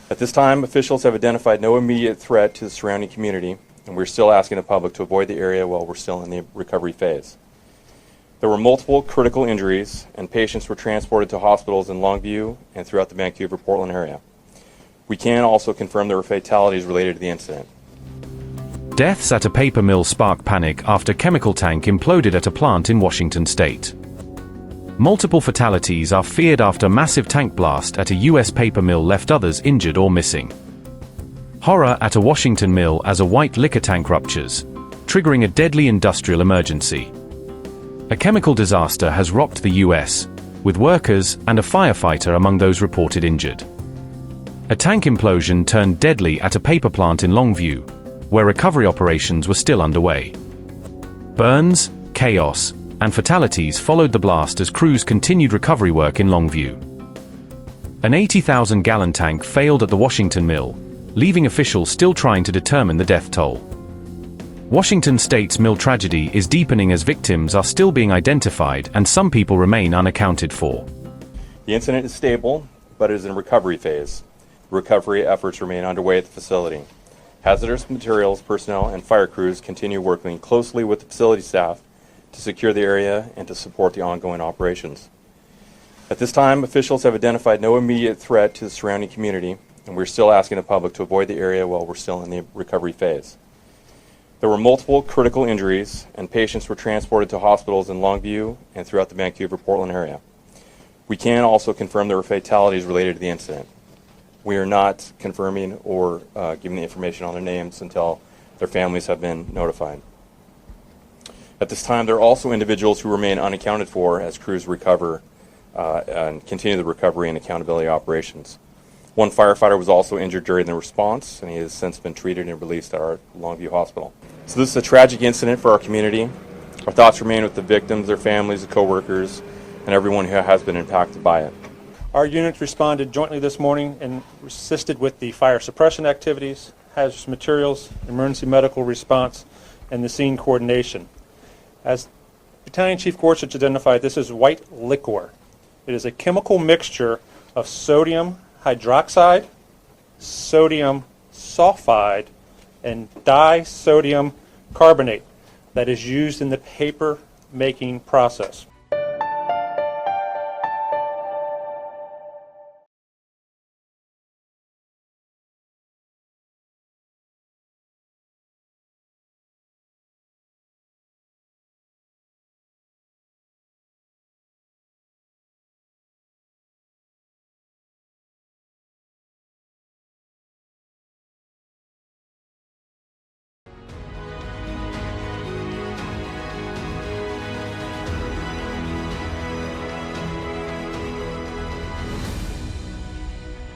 At this time, officials have identified no immediate threat to the surrounding community, and we're still asking the public to avoid the area while we're still in the recovery phase. There were multiple critical injuries, and patients were transported to hospitals in Longview and throughout the Vancouver-Portland area. We can also confirm there were fatalities related to the incident. Deaths at a paper mill spark panic after chemical tank imploded at a plant in Washington state. Multiple fatalities are feared after massive tank blast at a U.S. paper mill left others injured or missing. Horror at a Washington mill as a white liquor tank ruptures, triggering a deadly industrial emergency. A chemical disaster has rocked the U.S., with workers and a firefighter among those reported injured. A tank implosion turned deadly at a paper plant in Longview, where recovery operations were still underway. Burns, chaos, and fatalities followed the blast as crews continued recovery work in Longview. An 80,000-gallon tank failed at the Washington mill, leaving officials still trying to determine the death toll. Washington state's mill tragedy is deepening as victims are still being identified and some people remain unaccounted for. The incident is stable, but it is in recovery phase. Recovery efforts remain underway at the facility. Hazardous materials personnel and fire crews continue working closely with the facility staff to secure the area and to support the ongoing operations. At this time, officials have identified no immediate threat to the surrounding community, and we're still asking the public to avoid the area while we're still in the recovery phase. There were multiple critical injuries, and patients were transported to hospitals in Longview and throughout the Vancouver-Portland area. We can also confirm there were fatalities related to the incident. We are not confirming or giving the information on their names until their families have been notified. At this time, there are also individuals who remain unaccounted for as crews recover and continue the recovery and accountability operations. One firefighter was also injured during the response, and he has since been treated and released at our Longview hospital. So this is a tragic incident for our community. Our thoughts remain with the victims, their families, the co-workers, and everyone who has been impacted by it. Our units responded jointly this morning and assisted with the fire suppression activities, hazardous materials, emergency medical response, and the scene coordination. As Battalion Chief Gorsuch identified, this is white liquor. It is a chemical mixture of sodium hydroxide, sodium sulfide, and disodium carbonate that is used in the paper making process.